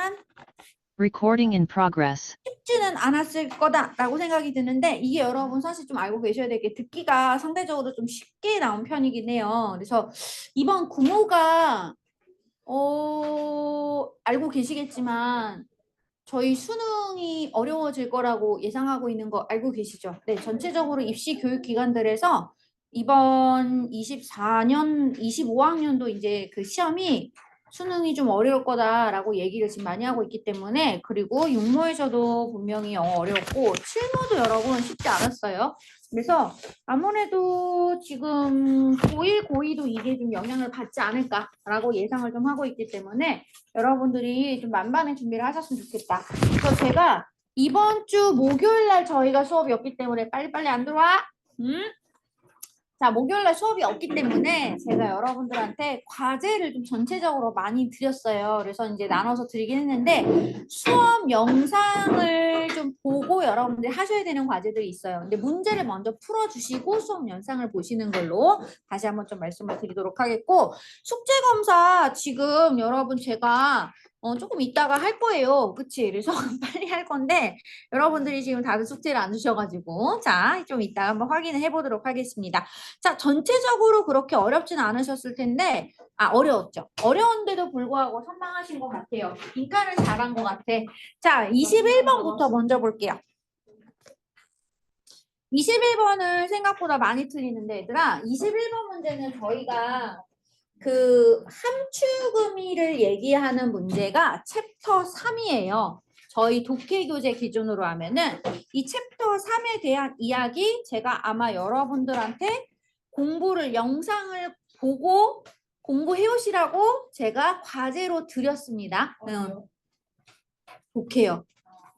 하지만 Recording in progress. 쉽지는 않았을 거다라고 생각이 드는데 이게 여러분 사실 좀 알고 계셔야 될 게 듣기가 상대적으로 좀 쉽게 나온 편이긴 해요. 그래서 이번 구모가 알고 계시겠지만 저희 수능이 어려워질 거라고 예상하고 있는 거 알고 계시죠? 네, 전체적으로 입시 교육 기관들에서 이번 24년, 25학년도 이제 그 시험이 수능이 좀 어려울 거다라고 얘기를 지금 많이 하고 있기 때문에 그리고 육모에서도 분명히 영어 어려웠고 실무도 여러분 쉽지 않았어요. 그래서 아무래도 지금 고1, 고2도 이게 좀 영향을 받지 않을까라고 예상을 좀 하고 있기 때문에 여러분들이 좀 만반의 준비를 하셨으면 좋겠다. 그래서 제가 이번 주 목요일 날 저희가 수업이 없기 때문에 빨리빨리 안 들어와. 자, 목요일날 수업이 없기 때문에 제가 여러분들한테 과제를 좀 전체적으로 많이 드렸어요. 그래서 이제 나눠서 드리긴 했는데 수업 영상을 좀 보고 여러분들이 하셔야 되는 과제들이 있어요. 근데 문제를 먼저 풀어주시고 수업 영상을 보시는 걸로 다시 한번 좀 말씀을 드리도록 하겠고 숙제검사 지금 여러분 제가 조금 이따가 할 거예요. 그치? 그래서 빨리 할 건데 여러분들이 지금 다들 숙제를 안 주셔가지고 자, 좀 이따가 한번 확인을 해보도록 하겠습니다. 자, 전체적으로 그렇게 어렵진 않으셨을 텐데, 어려웠죠. 어려운데도 불구하고 선방하신 것 같아요. 빈칸을 잘한 것 같아. 자, 21번부터 먼저 볼게요. 21번을 생각보다 많이 틀리는데, 얘들아, 21번 문제는 저희가 그 함축의미를 얘기하는 문제가 챕터 3이에요. 저희 독해교재 기준으로 하면은 이 챕터 3에 대한 이야기 제가 아마 여러분들한테 공부를 영상을 보고 공부해 오시라고 제가 과제로 드렸습니다. 독해요.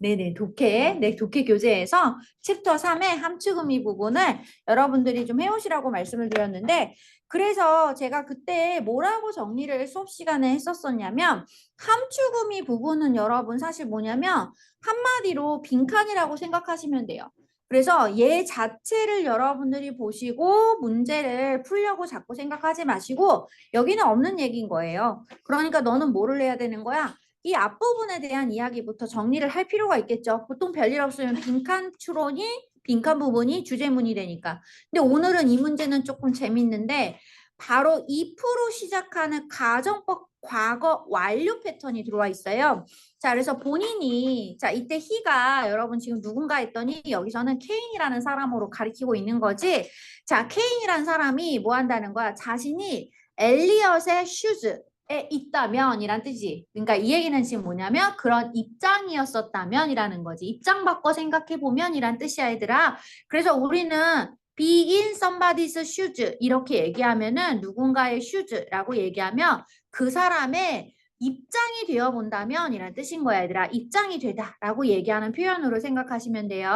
네네, 독해. 네, 독해 교재에서 챕터 3의 함축의미 부분을 여러분들이 좀 해오시라고 말씀을 드렸는데, 그래서 제가 그때 뭐라고 정리를 수업 시간에 했었었냐면, 함축의미 부분은 여러분 사실 뭐냐면, 한마디로 빈칸이라고 생각하시면 돼요. 그래서 얘 자체를 여러분들이 보시고 문제를 풀려고 자꾸 생각하지 마시고, 여기는 없는 얘기인 거예요. 그러니까 너는 뭐를 해야 되는 거야? 이 앞부분에 대한 이야기부터 정리를 할 필요가 있겠죠. 보통 별일 없으면 빈칸 추론이 빈칸 부분이 주제문이 되니까. 근데 오늘은 이 문제는 조금 재밌는데 바로 if로 시작하는 가정법 과거 완료 패턴이 들어와 있어요. 자, 그래서 본인이 자 이때 he가 여러분 지금 누군가 했더니 여기서는 케인이라는 사람으로 가리키고 있는 거지. 자, 케인이라는 사람이 뭐 한다는 거야? 자신이 엘리엇의 슈즈 에 있다면 이란 뜻이 그러니까 이 얘기는 지금 뭐냐면 그런 입장이었었다면 이라는 거지. 입장 바꿔 생각해 보면 이란 뜻이야 얘들아. 그래서 우리는 be in somebody's shoes 이렇게 얘기하면은 누군가의 shoes라고 얘기하면 그 사람의 입장이 되어 본다면 이란 뜻인 거야 얘들아. 입장이 되다 라고 얘기하는 표현으로 생각하시면 돼요.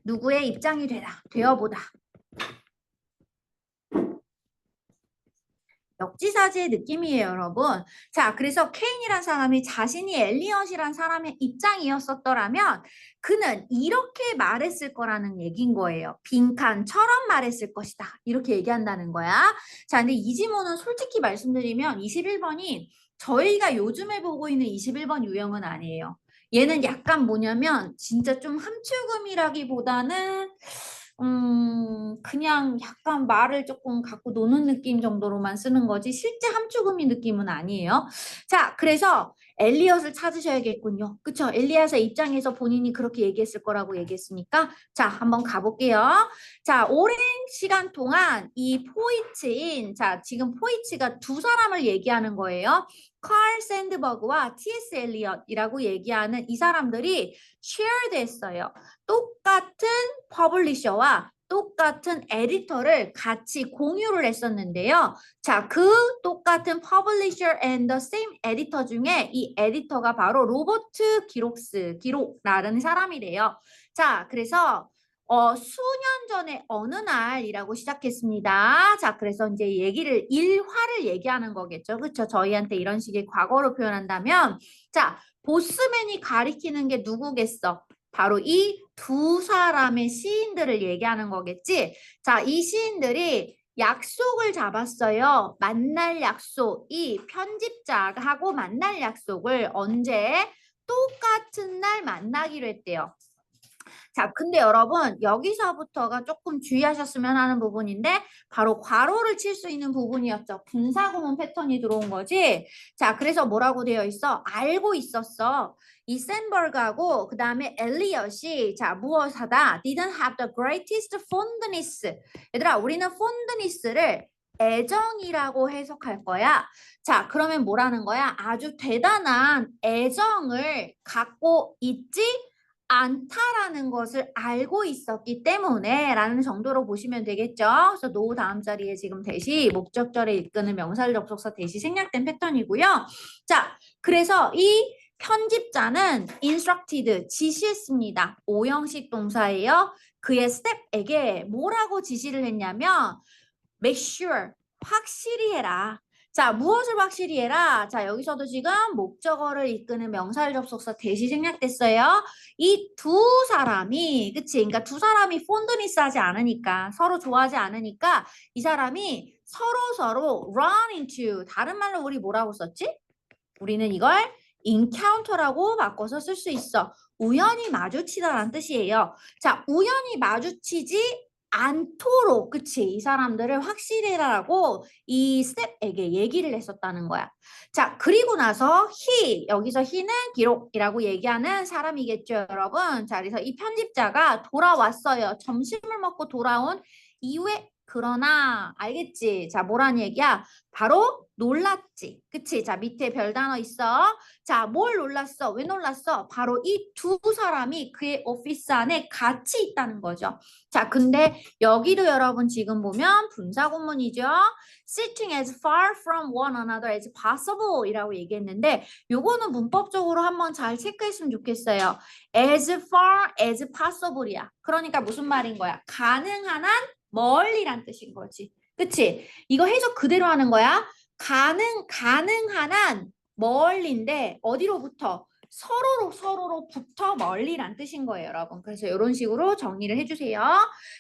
누구의 입장이 되다 되어보다. 역지사지의 느낌이에요, 여러분. 자, 그래서 케인이란 사람이 자신이 엘리엇이란 사람의 입장이었었더라면 그는 이렇게 말했을 거라는 얘기인 거예요. 빈칸처럼 말했을 것이다. 이렇게 얘기한다는 거야. 자, 근데 이 지문은 솔직히 말씀드리면 21번이 저희가 요즘에 보고 있는 21번 유형은 아니에요. 얘는 약간 뭐냐면 진짜 좀 함축음이라기보다는 그냥 약간 말을 조금 갖고 노는 느낌 정도로만 쓰는 거지 실제 함축음이 느낌은 아니에요. 자, 그래서 엘리엇을 찾으셔야겠군요. 그쵸? 엘리엇의 입장에서 본인이 그렇게 얘기했을 거라고 얘기했으니까 자, 한번 가볼게요. 자, 오랜 시간 동안 이 포이츠인 자, 지금 포이츠가 두 사람을 얘기하는 거예요. 칼 샌드버그와 T.S. 엘리엇이라고 얘기하는 이 사람들이 shared 했어요. 똑같은 퍼블리셔와 똑같은 에디터를 같이 공유를 했었는데요. 자, 그 똑같은 publisher and the same editor 중에 이 에디터가 바로 로버트 기록라는 사람이래요. 자, 그래서 수년 전에 어느 날이라고 시작했습니다. 자, 그래서 이제 일화를 얘기하는 거겠죠. 그렇죠? 저희한테 이런 식의 과거로 표현한다면 자, 보스맨이 가리키는 게 누구겠어? 바로 이 두 사람의 시인들을 얘기하는 거겠지. 자, 이 시인들이 약속을 잡았어요. 만날 약속. 이 편집자하고 만날 약속을 언제? 똑같은 날 만나기로 했대요. 자, 근데 여러분 여기서부터가 조금 주의하셨으면 하는 부분인데 바로 괄호를 칠 수 있는 부분이었죠. 분사구문 패턴이 들어온 거지. 자, 그래서 뭐라고 되어 있어? 알고 있었어. 이 샌버그하고 그 다음에 엘리엇이 자 무엇하다? Didn't have the greatest fondness. 얘들아, 우리는 fondness를 애정이라고 해석할 거야. 자, 그러면 뭐라는 거야? 아주 대단한 애정을 갖고 있지 않다라는 것을 알고 있었기 때문에 라는 정도로 보시면 되겠죠. 그래서 노 다음 자리에 지금 대시 목적절에 이끄는 명사를 접속사 대시 생략된 패턴이고요. 자, 그래서 이 편집자는 instructed 지시했습니다. 5형식 동사예요. 그의 스텝에게 뭐라고 지시를 했냐면 make sure 확실히 해라. 자, 무엇을 확실히 해라? 자, 여기서도 지금 목적어를 이끄는 명사를 접속사 대시 생략됐어요. 이 두 사람이, 그치? 그러니까 두 사람이 폰드니스하지 않으니까, 서로 좋아하지 않으니까 이 사람이 서로 run into, 다른 말로 우리 뭐라고 썼지? 우리는 이걸 encounter라고 바꿔서 쓸 수 있어. 우연히 마주치다라는 뜻이에요. 자, 우연히 마주치지 않도록, 그치? 이 사람들을 확실히 해라라고 이 스텝에게 얘기를 했었다는 거야. 자, 그리고 나서 he, 여기서 he는 기록이라고 얘기하는 사람이겠죠, 여러분. 자, 그래서 이 편집자가 돌아왔어요. 점심을 먹고 돌아온 이후에 그러나 알겠지? 자, 뭐란 얘기야? 바로 놀랐지. 그치? 자, 밑에 별 단어 있어. 자, 뭘 놀랐어? 왜 놀랐어? 바로 이 두 사람이 그의 오피스 안에 같이 있다는 거죠. 자, 근데 여기도 여러분 지금 보면 분사구문이죠. Sitting as far from one another as possible 이라고 얘기했는데 요거는 문법적으로 한번 잘 체크했으면 좋겠어요. As far as possible이야. 그러니까 무슨 말인 거야? 가능한 한 멀리란 뜻인 거지. 그치? 이거 해석 그대로 하는 거야. 가능한 한 멀리인데 어디로부터? 서로로부터 멀리란 뜻인 거예요, 여러분. 그래서 이런 식으로 정리를 해주세요.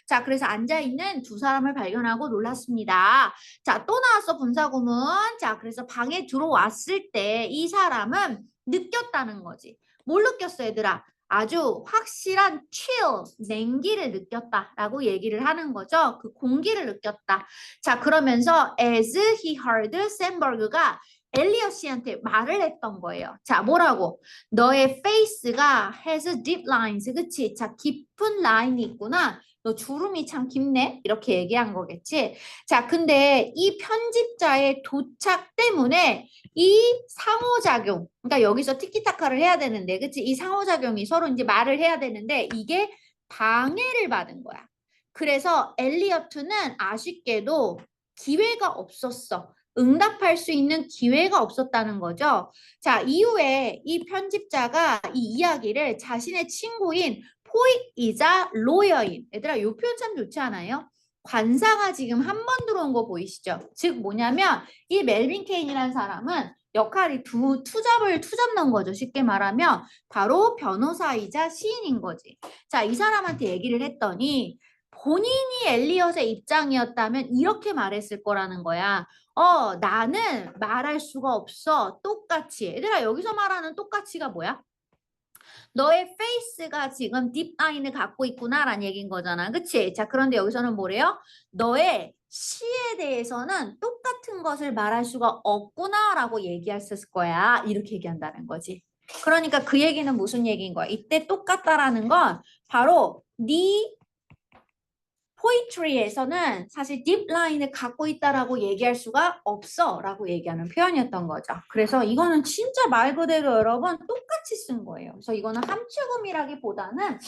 자, 그래서 앉아있는 두 사람을 발견하고 놀랐습니다. 자, 또 나왔어, 분사구문. 자, 그래서 방에 들어왔을 때 이 사람은 느꼈다는 거지. 뭘 느꼈어, 얘들아? 아주 확실한 chill, 냉기를 느꼈다라고 얘기를 하는 거죠. 그 공기를 느꼈다. 자, 그러면서 as he heard 샌버그가 엘리엇 씨한테 말을 했던 거예요. 자, 뭐라고? 너의 face가 has deep lines, 그치? 자, 깊은 라인이 있구나. 너 주름이 참 깊네? 이렇게 얘기한 거겠지? 자, 근데 이 편집자의 도착 때문에 이 상호작용, 그러니까 여기서 티키타카를 해야 되는데, 그치? 이 상호작용이 서로 이제 말을 해야 되는데, 이게 방해를 받은 거야. 그래서 엘리어트는 아쉽게도 기회가 없었어. 응답할 수 있는 기회가 없었다는 거죠. 자, 이후에 이 편집자가 이 이야기를 자신의 친구인 포익이자 로여인, 얘들아, 이 표현 참 좋지 않아요? 관사가 지금 한 번 들어온 거 보이시죠? 즉 뭐냐면 이 멜빈 케인이라는 사람은 역할이 투잡 넣은 거죠. 쉽게 말하면 바로 변호사이자 시인인 거지. 자, 이 사람한테 얘기를 했더니 본인이 엘리엇의 입장이었다면 이렇게 말했을 거라는 거야. 나는 말할 수가 없어. 똑같이. 얘들아, 여기서 말하는 똑같이가 뭐야? 너의 페이스가 지금 딥라인을 갖고 있구나라는 얘기인 거잖아. 그치? 자, 그런데 여기서는 뭐래요? 너의 시에 대해서는 똑같은 것을 말할 수가 없구나라고 얘기했을 거야. 이렇게 얘기한다는 거지. 그러니까 그 얘기는 무슨 얘기인 거야? 이때 똑같다라는 건 바로 네 포이트리에서는 사실 딥라인을 갖고 있다라고 얘기할 수가 없어 라고 얘기하는 표현이었던 거죠. 그래서 이거는 진짜 말 그대로 여러분 똑같이 쓴 거예요. 그래서 이거는 함축음이라기보다는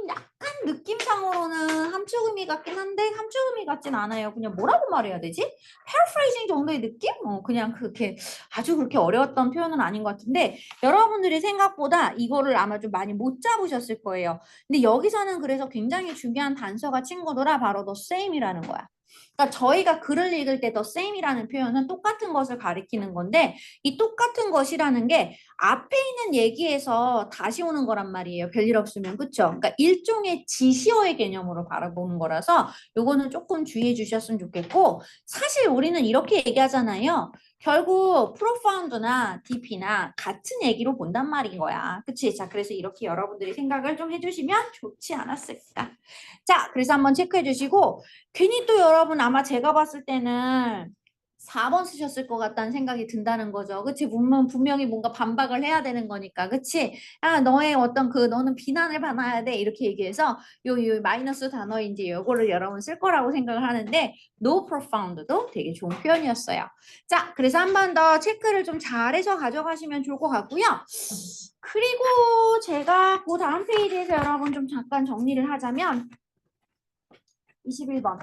약간 느낌상으로는 함축음이 같긴 한데 함축음이 같진 않아요. 그냥 뭐라고 말해야 되지? paraphrasing 정도의 느낌? 그냥 그렇게 아주 그렇게 어려웠던 표현은 아닌 것 같은데 여러분들이 생각보다 이거를 아마 좀 많이 못 잡으셨을 거예요. 근데 여기서는 그래서 굉장히 중요한 단서가 친구들아 바로 the same이라는 거야. 그러니까 저희가 글을 읽을 때 the same이라는 표현은 똑같은 것을 가리키는 건데 이 똑같은 것이라는 게 앞에 있는 얘기에서 다시 오는 거란 말이에요. 별일 없으면. 그쵸? 그러니까 일종의 지시어의 개념으로 바라보는 거라서 요거는 조금 주의해 주셨으면 좋겠고 사실 우리는 이렇게 얘기하잖아요. 결국 profound나 deep나 같은 얘기로 본단 말인 거야. 그치? 자, 그래서 이렇게 여러분들이 생각을 좀 해주시면 좋지 않았을까. 자, 그래서 한번 체크해 주시고 괜히 또 여러분 아마 제가 봤을 때는 4번 쓰셨을 것 같다는 생각이 든다는 거죠. 그치? 분명히 뭔가 반박을 해야 되는 거니까. 그치? 아, 너의 어떤 너는 비난을 받아야 돼. 이렇게 얘기해서 요 마이너스 단어인지 요거를 여러분 쓸 거라고 생각을 하는데 no profound도 되게 좋은 표현이었어요. 자, 그래서 한 번 더 체크를 좀 잘해서 가져가시면 좋을 것 같고요. 그리고 제가 그 다음 페이지에서 여러분 좀 잠깐 정리를 하자면 21번.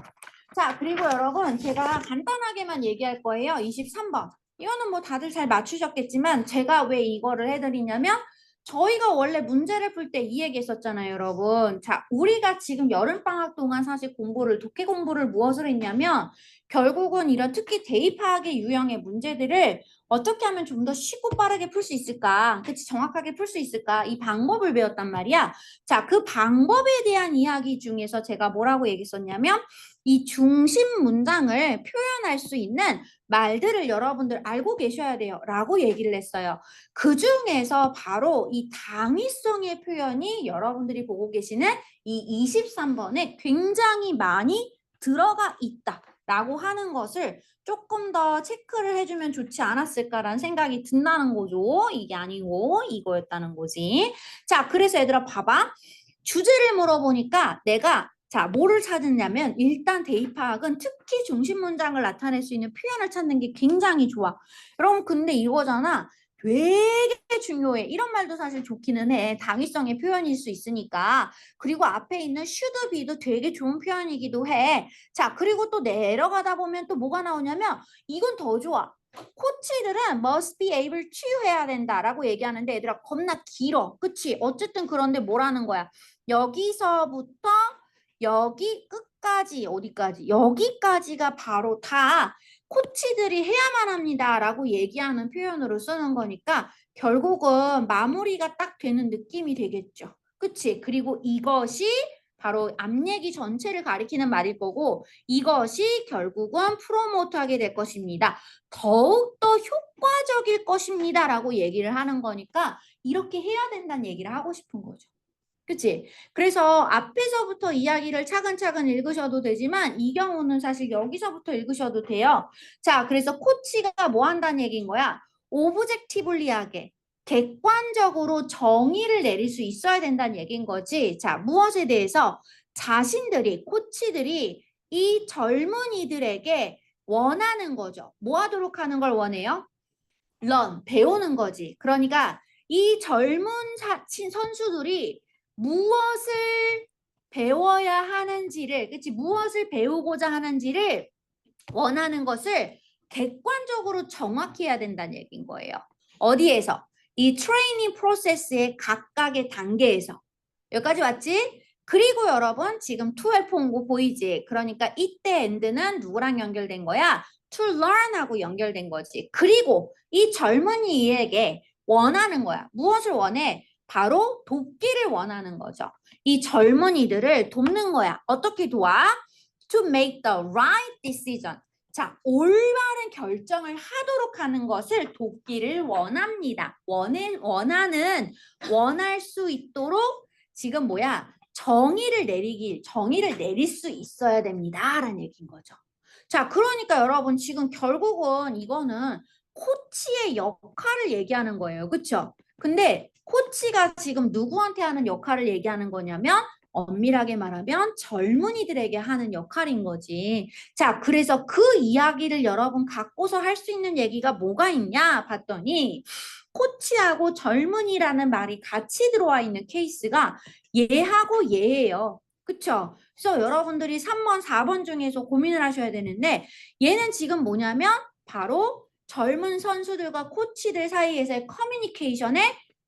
자, 그리고 여러분 제가 간단하게만 얘기할 거예요. 23번. 이거는 뭐 다들 잘 맞추셨겠지만 제가 왜 이거를 해드리냐면 저희가 원래 문제를 풀 때 이 얘기 했었잖아요, 여러분. 자, 우리가 지금 여름방학 동안 사실 독해 공부를 무엇을 했냐면 결국은 이런 특히 대입학의 유형의 문제들을 어떻게 하면 좀 더 쉽고 빠르게 풀 수 있을까? 그치, 정확하게 풀 수 있을까? 이 방법을 배웠단 말이야. 자, 그 방법에 대한 이야기 중에서 제가 뭐라고 얘기했었냐면 이 중심 문장을 표현할 수 있는 말들을 여러분들 알고 계셔야 돼요. 라고 얘기를 했어요. 그 중에서 바로 이 당위성의 표현이 여러분들이 보고 계시는 이 23번에 굉장히 많이 들어가 있다. 라고 하는 것을 조금 더 체크를 해주면 좋지 않았을까라는 생각이 든다는 거죠. 이게 아니고 이거였다는 거지. 자, 그래서 얘들아 봐봐. 주제를 물어보니까 내가 자, 뭐를 찾았냐면 일단 대입학은 특히 중심 문장을 나타낼 수 있는 표현을 찾는 게 굉장히 좋아. 여러분 근데 이거잖아. 되게 중요해. 이런 말도 사실 좋기는 해. 당위성의 표현일 수 있으니까. 그리고 앞에 있는 should be도 되게 좋은 표현이기도 해. 자, 그리고 또 내려가다 보면 또 뭐가 나오냐면 이건 더 좋아. 코치들은 must be able to 해야 된다라고 얘기하는데 얘들아 겁나 길어. 그치? 어쨌든 그런데 뭐라는 거야? 여기서부터 여기 끝까지 어디까지? 여기까지가 바로 다 코치들이 해야만 합니다라고 얘기하는 표현으로 쓰는 거니까 결국은 마무리가 딱 되는 느낌이 되겠죠. 그치? 그리고 이것이 바로 앞 얘기 전체를 가리키는 말일 거고 이것이 결국은 프로모트하게 될 것입니다. 더욱더 효과적일 것입니다. 라고 얘기를 하는 거니까 이렇게 해야 된다는 얘기를 하고 싶은 거죠. 그치? 그래서 앞에서부터 이야기를 차근차근 읽으셔도 되지만 이 경우는 사실 여기서부터 읽으셔도 돼요. 자, 그래서 코치가 뭐 한다는 얘기인 거야? 오브젝티블리하게 객관적으로 정의를 내릴 수 있어야 된다는 얘기인 거지. 자, 무엇에 대해서 자신들이 코치들이 이 젊은이들에게 원하는 거죠. 뭐 하도록 하는 걸 원해요? learn, 배우는 거지. 그러니까 이 젊은 선수들이 무엇을 배워야 하는지를, 그치? 무엇을 배우고자 하는지를 원하는 것을 객관적으로 정확히 해야 된다는 얘기인 거예요. 어디에서? 이 트레이닝 프로세스의 각각의 단계에서. 여기까지 왔지? 그리고 여러분 지금 12 온 거 보이지? 그러니까 이때 end는 누구랑 연결된 거야? to learn 하고 연결된 거지. 그리고 이 젊은이에게 원하는 거야. 무엇을 원해? 바로 돕기를 원하는 거죠. 이 젊은이들을 돕는 거야. 어떻게 도와? To make the right decision. 자, 올바른 결정을 하도록 하는 것을 돕기를 원합니다. 원할 수 있도록 지금 뭐야? 정의를 내릴 수 있어야 됩니다. 라는 얘기인 거죠. 자, 그러니까 여러분 지금 결국은 이거는 코치의 역할을 얘기하는 거예요. 그쵸? 근데 코치가 지금 누구한테 하는 역할을 얘기하는 거냐면 엄밀하게 말하면 젊은이들에게 하는 역할인 거지. 자, 그래서 그 이야기를 여러분 갖고서 할 수 있는 얘기가 뭐가 있냐 봤더니 코치하고 젊은이라는 말이 같이 들어와 있는 케이스가 얘하고 얘예요. 그쵸? 그래서 여러분들이 3번, 4번 중에서 고민을 하셔야 되는데 얘는 지금 뭐냐면 바로 젊은 선수들과 코치들 사이에서의 커뮤니케이션의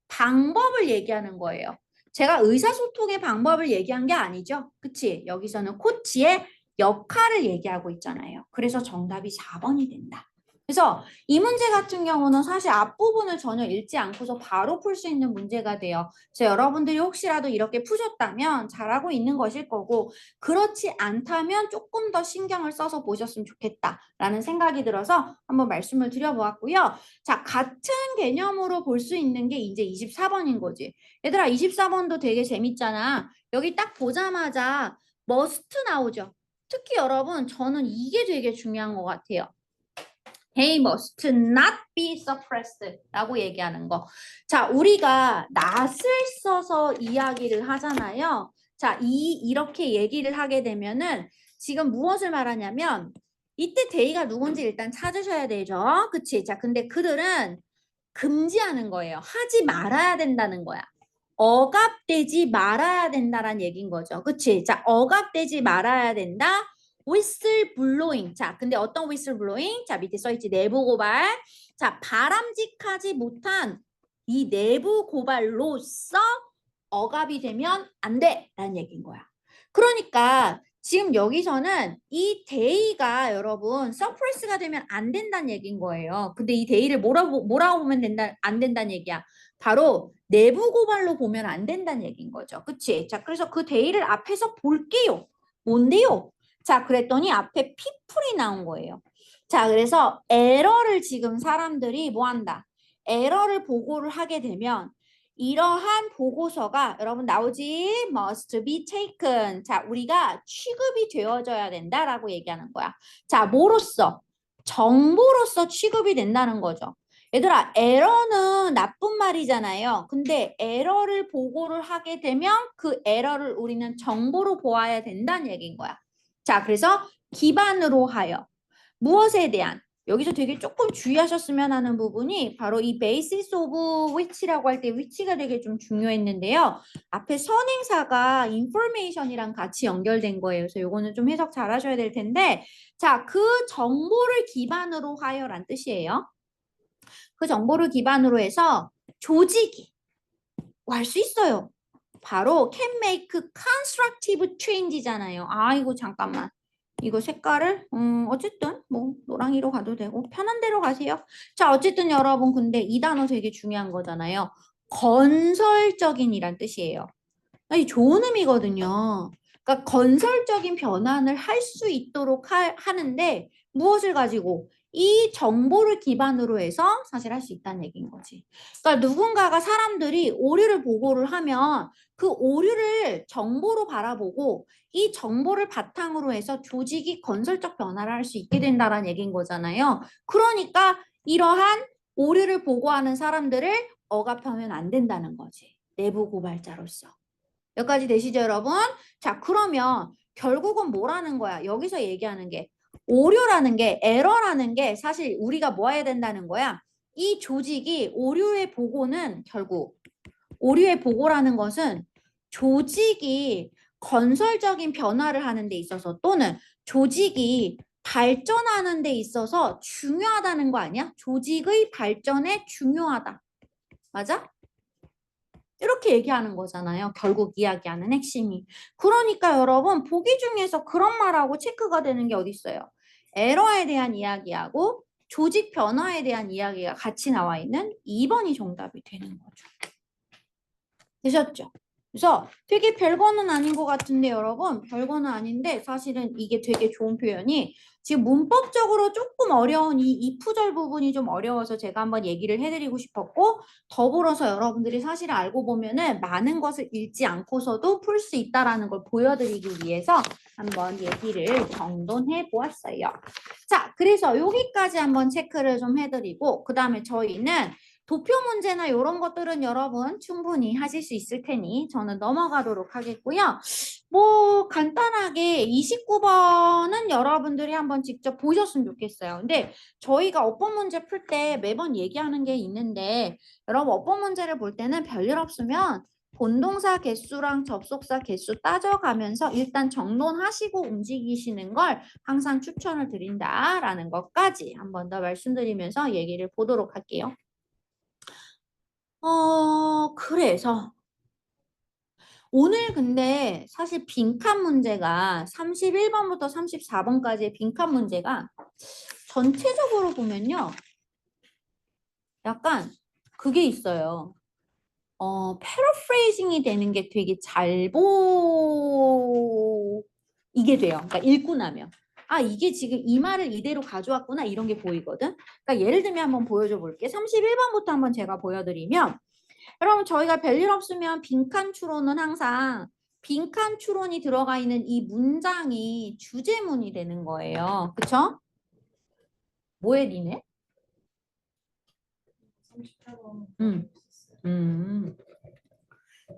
방법을 얘기하는 거예요. 제가 의사소통의 방법을 얘기한 게 아니죠. 그치? 여기서는 코치의 역할을 얘기하고 있잖아요. 그래서 정답이 4번이 된다. 그래서 이 문제 같은 경우는 사실 앞부분을 전혀 읽지 않고서 바로 풀 수 있는 문제가 돼요. 그래서 여러분들이 혹시라도 이렇게 푸셨다면 잘하고 있는 것일 거고 그렇지 않다면 조금 더 신경을 써서 보셨으면 좋겠다라는 생각이 들어서 한번 말씀을 드려보았고요. 자, 같은 개념으로 볼 수 있는 게 이제 24번인 거지. 얘들아 24번도 되게 재밌잖아. 여기 딱 보자마자 must 나오죠. 특히 여러분 저는 이게 되게 중요한 것 같아요. They must not be suppressed 라고 얘기하는 거. 자, 우리가 not을 써서 이야기를 하잖아요. 자, 이렇게 얘기를 하게 되면은 지금 무엇을 말하냐면 이때 they가 누군지 일단 찾으셔야 되죠. 그치? 자, 근데 그들은 금지하는 거예요. 하지 말아야 된다는 거야. 억압되지 말아야 된다란 얘기인 거죠. 그치? 자, 억압되지 말아야 된다. whistle blowing. 자, 근데 어떤 whistle blowing? 자, 밑에 써있지. 내부 고발. 자, 바람직하지 못한 이 내부 고발로서 억압이 되면 안 돼. 라는 얘기인 거야. 그러니까 지금 여기서는 이 데이가 여러분 서프레스가 되면 안 된다는 얘기인 거예요. 근데 이 데이를 뭐라고 보면 안 된다는 얘기야. 바로 내부 고발로 보면 안 된다는 얘기인 거죠. 그치? 자, 그래서 그 데이를 앞에서 볼게요. 뭔데요? 자, 그랬더니 앞에 people이 나온 거예요. 자, 그래서 에러를 지금 사람들이 뭐 한다? 에러를 보고를 하게 되면 이러한 보고서가 여러분 나오지 must be taken. 자, 우리가 취급이 되어져야 된다라고 얘기하는 거야. 자, 뭐로써? 정보로서 취급이 된다는 거죠. 얘들아, 에러는 나쁜 말이잖아요. 근데 에러를 보고를 하게 되면 그 에러를 우리는 정보로 보아야 된다는 얘기인 거야. 자, 그래서 기반으로 하여 무엇에 대한 여기서 되게 조금 주의하셨으면 하는 부분이 바로 이 basis of which라고 할 때 which가 되게 좀 중요했는데요. 앞에 선행사가 information이랑 같이 연결된 거예요. 그래서 이거는 좀 해석 잘 하셔야 될 텐데 자, 그 정보를 기반으로 하여란 뜻이에요. 그 정보를 기반으로 해서 조직이 할 수 있어요. 바로 can make constructive change잖아요. 아이고 잠깐만. 이거 색깔을 어쨌든 뭐 노랑이로 가도 되고 편한 대로 가세요. 자, 어쨌든 여러분 근데 이 단어 되게 중요한 거잖아요. 건설적인이란 뜻이에요. 아니, 좋은 의미거든요. 그러니까 건설적인 변환을 할 수 있도록 하는데 무엇을 가지고 이 정보를 기반으로 해서 사실 할 수 있다는 얘기인 거지. 그러니까 누군가가 사람들이 오류를 보고를 하면 그 오류를 정보로 바라보고 이 정보를 바탕으로 해서 조직이 건설적 변화를 할 수 있게 된다는 얘기인 거잖아요. 그러니까 이러한 오류를 보고하는 사람들을 억압하면 안 된다는 거지. 내부 고발자로서. 여기까지 되시죠, 여러분? 자, 그러면 결국은 뭐라는 거야? 여기서 얘기하는 게 오류라는 게 에러라는 게 사실 우리가 뭐 해야 된다는 거야? 이 조직이 오류의 보고는 결국 오류의 보고라는 것은 조직이 건설적인 변화를 하는 데 있어서 또는 조직이 발전하는 데 있어서 중요하다는 거 아니야? 조직의 발전에 중요하다. 맞아? 이렇게 얘기하는 거잖아요. 결국 이야기하는 핵심이. 그러니까 여러분 보기 중에서 그런 말하고 체크가 되는 게 어디 있어요? 에러에 대한 이야기하고 조직 변화에 대한 이야기가 같이 나와 있는 2번이 정답이 되는 거죠. 되셨죠? 그래서 되게 별거는 아닌 것 같은데 여러분 별거는 아닌데 사실은 이게 되게 좋은 표현이 지금 문법적으로 조금 어려운 이 이프절 부분이 좀 어려워서 제가 한번 얘기를 해드리고 싶었고 더불어서 여러분들이 사실 알고 보면은 많은 것을 읽지 않고서도 풀 수 있다라는 걸 보여드리기 위해서 한번 얘기를 정돈해 보았어요. 자, 그래서 여기까지 한번 체크를 좀 해드리고 그 다음에 저희는 도표 문제나 이런 것들은 여러분 충분히 하실 수 있을 테니 저는 넘어가도록 하겠고요. 뭐 간단하게 29번은 여러분들이 한번 직접 보셨으면 좋겠어요. 근데 저희가 어법 문제 풀 때 매번 얘기하는 게 있는데 여러분 어법 문제를 볼 때는 별일 없으면 본동사 개수랑 접속사 개수 따져가면서 일단 정돈하시고 움직이시는 걸 항상 추천을 드린다라는 것까지 한 번 더 말씀드리면서 얘기를 보도록 할게요. 그래서 오늘 근데 사실 빈칸 문제가 31번부터 34번까지의 빈칸 문제가 전체적으로 보면요. 약간 그게 있어요. 패러프레이징이 되는 게 되게 이게 돼요. 그러니까 읽고 나면. 아, 이게 지금 이 말을 이대로 가져왔구나 이런 게 보이거든. 그러니까 예를 들면 한번 보여줘 볼게. 31번부터 한번 제가 보여드리면 여러분 저희가 별일 없으면 빈칸 추론은 항상 빈칸 추론이 들어가 있는 이 문장이 주제문이 되는 거예요. 그쵸? 뭐에 니네? 38번. 음.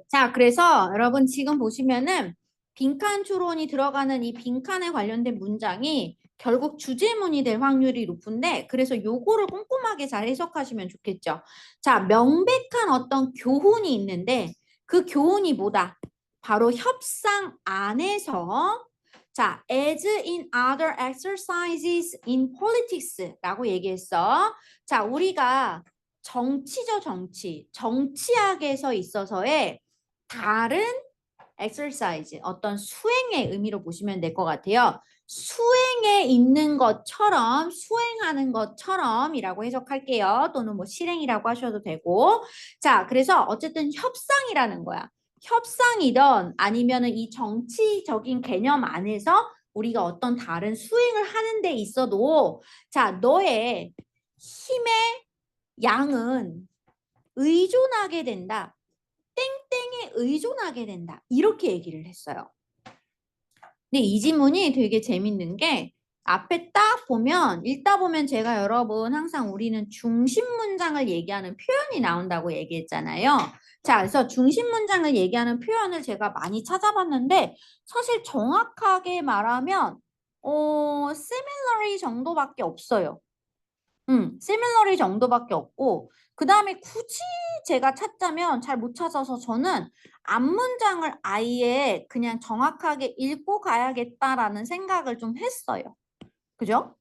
자, 그래서 여러분 지금 보시면은 빈칸 추론이 들어가는 이 빈칸에 관련된 문장이 결국 주제문이 될 확률이 높은데 그래서 요거를 꼼꼼하게 잘 해석하시면 좋겠죠. 자, 명백한 어떤 교훈이 있는데 그 교훈이 뭐다? 바로 협상 안에서 자, as in other exercises in politics 라고 얘기했어. 자, 우리가 정치죠, 정치. 정치학에서 있어서의 다른 exercise, 어떤 수행의 의미로 보시면 될 것 같아요. 수행에 있는 것처럼, 수행하는 것처럼이라고 해석할게요. 또는 뭐 실행이라고 하셔도 되고. 자, 그래서 어쨌든 협상이라는 거야. 협상이든 아니면은 이 정치적인 개념 안에서 우리가 어떤 다른 수행을 하는 데 있어도 자, 너의 힘의 양은 의존하게 된다. 땡땡에 의존하게 된다. 이렇게 얘기를 했어요. 근데 이 지문이 되게 재밌는 게 앞에 딱 보면 읽다 보면 제가 여러분 항상 우리는 중심 문장을 얘기하는 표현이 나온다고 얘기했잖아요. 자, 그래서 중심 문장을 얘기하는 표현을 제가 많이 찾아봤는데 사실 정확하게 말하면 similarly 정도밖에 없어요. similarly 정도밖에 없고 그 다음에 굳이 제가 찾자면 잘 못 찾아서 저는 앞문장을 아예 그냥 정확하게 읽고 가야겠다라는 생각을 좀 했어요. 그죠?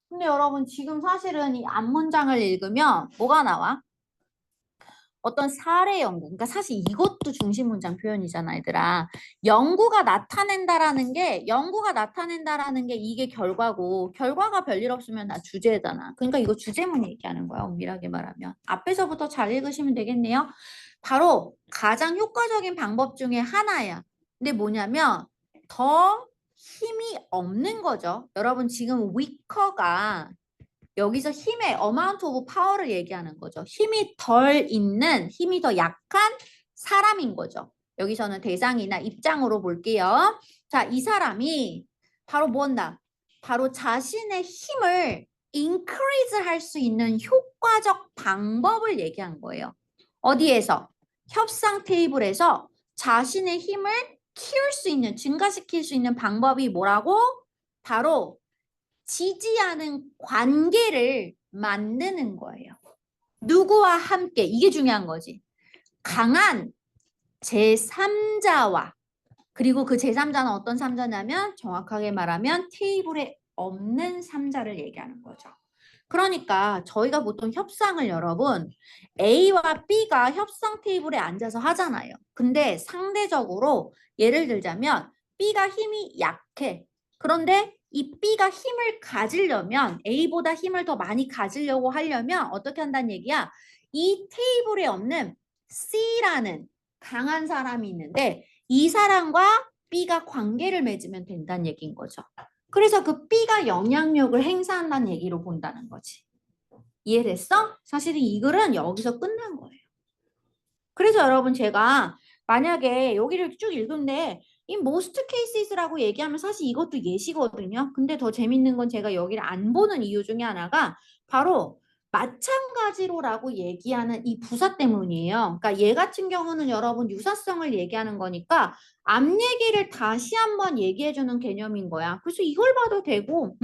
근데 여러분 지금 사실은 이 앞문장을 읽으면 뭐가 나와? 어떤 사례 연구. 그러니까 사실 이것도 중심 문장 표현이잖아, 얘들아. 연구가 나타낸다라는 게 이게 결과고 결과가 별일 없으면 나 주제잖아. 그러니까 이거 주제문 얘기하는 거야, 엄밀하게 말하면. 앞에서부터 잘 읽으시면 되겠네요. 바로 가장 효과적인 방법 중에 하나야. 근데 뭐냐면 더 힘이 없는 거죠. 여러분 지금 weaker가 여기서 힘의 amount of power를 얘기하는 거죠. 힘이 덜 있는, 힘이 더 약한 사람인 거죠. 여기서는 대상이나 입장으로 볼게요. 자, 이 사람이 바로 뭔다? 바로 자신의 힘을 increase 할 수 있는 효과적 방법을 얘기한 거예요. 어디에서? 협상 테이블에서 자신의 힘을 키울 수 있는, 증가시킬 수 있는 방법이 뭐라고? 바로 지지하는 관계를 만드는 거예요. 누구와 함께 이게 중요한 거지. 강한 제3자와 그리고 그 제3자는 어떤 3자냐면 정확하게 말하면 테이블에 없는 3자를 얘기하는 거죠. 그러니까 저희가 보통 협상을 여러분 A와 B가 협상 테이블에 앉아서 하잖아요. 근데 상대적으로 예를 들자면 B가 힘이 약해. 그런데 이 B가 힘을 가지려면 A보다 힘을 더 많이 가지려고 하려면 어떻게 한다는 얘기야? 이 테이블에 없는 C라는 강한 사람이 있는데 이 사람과 B가 관계를 맺으면 된다는 얘기인 거죠. 그래서 그 B가 영향력을 행사한다는 얘기로 본다는 거지. 이해됐어? 사실은 이 글은 여기서 끝난 거예요. 그래서 여러분 제가 만약에 여기를 쭉 읽는데 in most cases라고 얘기하면 사실 이것도 예시거든요. 근데 더 재밌는 건 제가 여기를 안 보는 이유 중에 하나가 바로 마찬가지로라고 얘기하는 이 부사 때문이에요. 그러니까 얘 같은 경우는 여러분 유사성을 얘기하는 거니까 앞 얘기를 다시 한번 얘기해주는 개념인 거야. 그래서 이걸 봐도 되고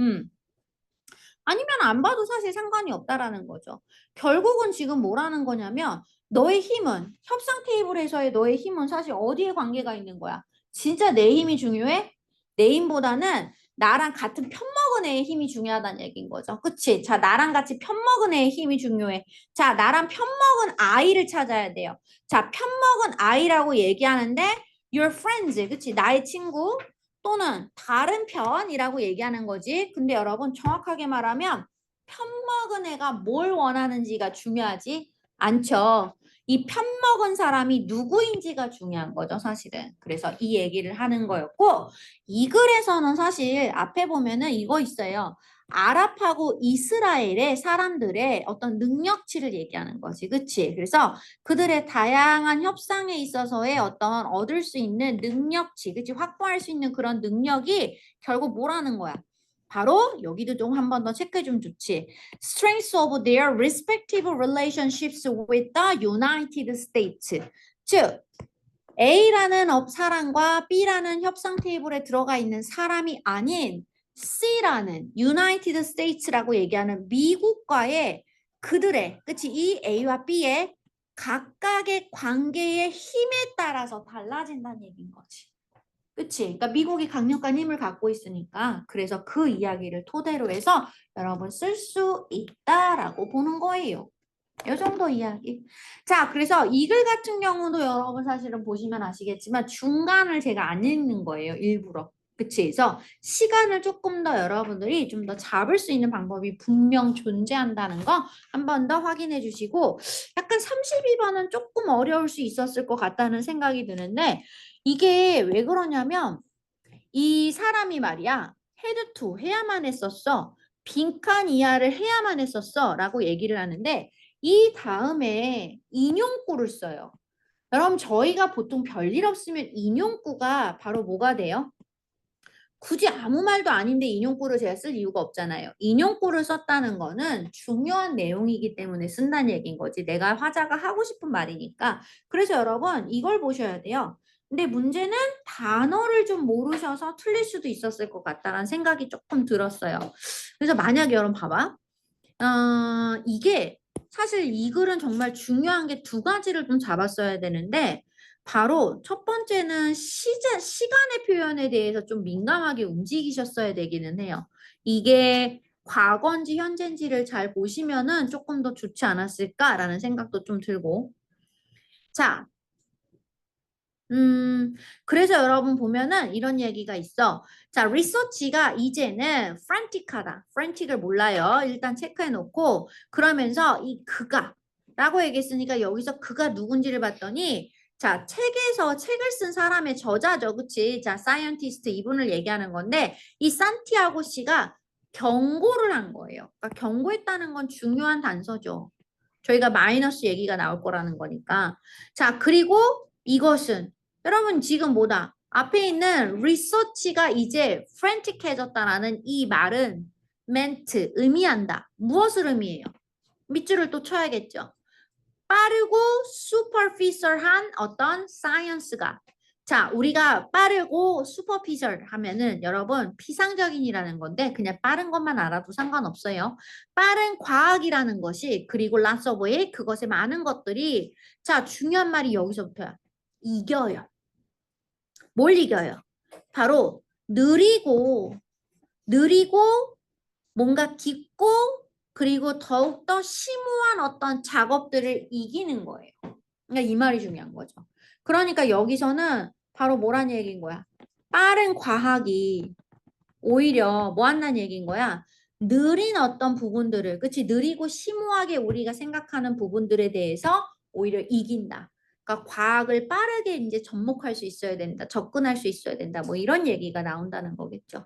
아니면 안 봐도 사실 상관이 없다라는 거죠. 결국은 지금 뭐라는 거냐면 너의 힘은 협상 테이블에서의 너의 힘은 사실 어디에 관계가 있는 거야? 진짜 내 힘이 중요해? 내 힘보다는 나랑 같은 편먹은 애의 힘이 중요하다는 얘기인 거죠. 그치? 자, 나랑 같이 편먹은 애의 힘이 중요해. 자, 나랑 편먹은 아이를 찾아야 돼요. 자, 편먹은 아이라고 얘기하는데 your friends, 그치? 나의 친구 또는 다른 편이라고 얘기하는 거지. 근데 여러분 정확하게 말하면 편먹은 애가 뭘 원하는지가 중요하지 않죠. 이 편먹은 사람이 누구인지가 중요한 거죠, 사실은. 그래서 이 얘기를 하는 거였고 이 글에서는 사실 앞에 보면은 이거 있어요. 아랍하고 이스라엘의 사람들의 어떤 능력치를 얘기하는 거지. 그치? 그래서 그들의 다양한 협상에 있어서의 어떤 얻을 수 있는 능력치, 그치? 확보할 수 있는 그런 능력이 결국 뭐라는 거야? 바로 여기도 좀 한 번 더 체크해 주면 좋지. Strengths of their respective relationships with the United States. 즉, A라는 사람과 B라는 협상 테이블에 들어가 있는 사람이 아닌 C라는 United States라고 얘기하는 미국과의 그들의, 그치? 이 A와 B의 각각의 관계의 힘에 따라서 달라진다는 얘기인 거지. 그치? 그러니까 미국이 강력한 힘을 갖고 있으니까 그래서 그 이야기를 토대로 해서 여러분 쓸 수 있다라고 보는 거예요. 이 정도 이야기. 자, 그래서 이 글 같은 경우도 여러분 사실은 보시면 아시겠지만 중간을 제가 안 읽는 거예요. 일부러. 그치? 그래서 시간을 조금 더 여러분들이 좀 더 잡을 수 있는 방법이 분명 존재한다는 거 한 번 더 확인해 주시고 약간 32번은 조금 어려울 수 있었을 것 같다는 생각이 드는데 이게 왜 그러냐면 이 사람이 말이야 헤드 투 해야만 했었어. 빈칸 이하를 해야만 했었어 라고 얘기를 하는데 이 다음에 인용구를 써요. 여러분 저희가 보통 별일 없으면 인용구가 바로 뭐가 돼요? 굳이 아무 말도 아닌데 인용구를 제가 쓸 이유가 없잖아요. 인용구를 썼다는 거는 중요한 내용이기 때문에 쓴다는 얘기인 거지. 내가 화자가 하고 싶은 말이니까. 그래서 여러분 이걸 보셔야 돼요. 근데 문제는 단어를 좀 모르셔서 틀릴 수도 있었을 것 같다는 생각이 조금 들었어요. 그래서 만약에 여러분 봐봐. 이게 사실 이 글은 정말 중요한 게 두 가지를 좀 잡았어야 되는데 바로 첫 번째는 시간의 표현에 대해서 좀 민감하게 움직이셨어야 되기는 해요. 이게 과거인지 현재인지를 잘 보시면은 조금 더 좋지 않았을까라는 생각도 좀 들고. 자, 그래서 여러분 보면은 이런 얘기가 있어. 자, 리서치가 이제는 frantic하다. frantic을 몰라요. 일단 체크해 놓고 그러면서 이 그가 라고 얘기했으니까 여기서 그가 누군지를 봤더니 자, 책에서 책을 쓴 사람의 저자죠. 그치? 자, 사이언티스트 이분을 얘기하는 건데 이 산티아고 씨가 경고를 한 거예요. 그러니까 경고했다는 건 중요한 단서죠. 저희가 마이너스 얘기가 나올 거라는 거니까. 자, 그리고 이것은 여러분 지금 뭐다? 앞에 있는 research가 이제 frantic해졌다라는 이 말은 meant, 의미한다. 무엇을 의미해요? 밑줄을 또 쳐야겠죠. 빠르고 superficial한 어떤 science가 자, 우리가 빠르고 superficial 하면은 여러분 피상적인이라는 건데 그냥 빠른 것만 알아도 상관없어요. 빠른 과학이라는 것이 그리고 lots of it 그것의 많은 것들이 자, 중요한 말이 여기서부터야. 이겨요. 뭘 이겨요? 바로 느리고 뭔가 깊고 그리고 더욱더 심오한 어떤 작업들을 이기는 거예요. 그러니까 이 말이 중요한 거죠. 그러니까 여기서는 바로 뭐란 얘기인 거야? 빠른 과학이 오히려 뭐 한다는 얘기인 거야? 느린 어떤 부분들을, 그치? 느리고 심오하게 우리가 생각하는 부분들에 대해서 오히려 이긴다. 그러니까 과학을 빠르게 이제 접목할 수 있어야 된다. 접근할 수 있어야 된다. 뭐 이런 얘기가 나온다는 거겠죠.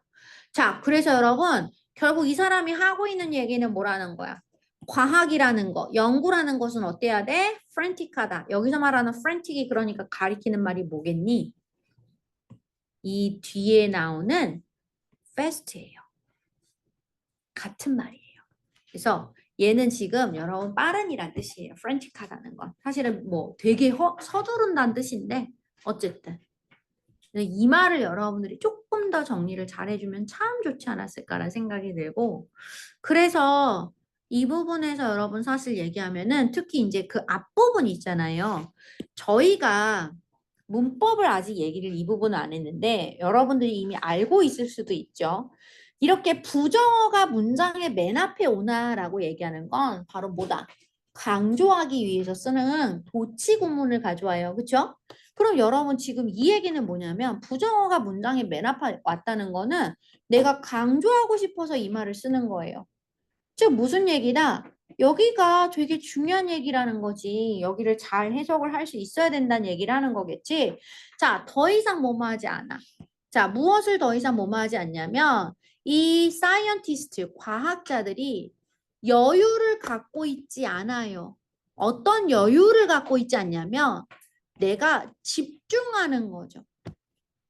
자, 그래서 여러분, 결국 이 사람이 하고 있는 얘기는 뭐라는 거야? 과학이라는 거, 연구라는 것은 어때야 돼? 프랜틱하다. 여기서 말하는 프랜틱이 그러니까 가리키는 말이 뭐겠니? 이 뒤에 나오는 fast예요. 같은 말이에요. 그래서 얘는 지금 여러분 빠른이란 뜻이에요. 프랜틱하다는 건. 사실은 뭐 되게 서두른다는 뜻인데 어쨌든 이 말을 여러분들이 조금 더 정리를 잘 해주면 참 좋지 않았을까라는 생각이 들고 그래서 이 부분에서 여러분 사실 얘기하면은 특히 이제 그 앞부분 있잖아요. 저희가 문법을 아직 얘기를 이 부분은 안 했는데 여러분들이 이미 알고 있을 수도 있죠. 이렇게 부정어가 문장의 맨 앞에 오나라고 얘기하는 건 바로 뭐다? 강조하기 위해서 쓰는 도치 구문을 가져와요. 그렇죠? 그럼 여러분 지금 이 얘기는 뭐냐면 부정어가 문장의 맨 앞에 왔다는 거는 내가 강조하고 싶어서 이 말을 쓰는 거예요. 즉 무슨 얘기다? 여기가 되게 중요한 얘기라는 거지. 여기를 잘 해석을 할 수 있어야 된다는 얘기를 하는 거겠지. 자, 더 이상 뭐뭐하지 않아. 자, 무엇을 더 이상 뭐뭐하지 않냐면 이 사이언티스트, 과학자들이 여유를 갖고 있지 않아요. 어떤 여유를 갖고 있지 않냐면 내가 집중하는 거죠.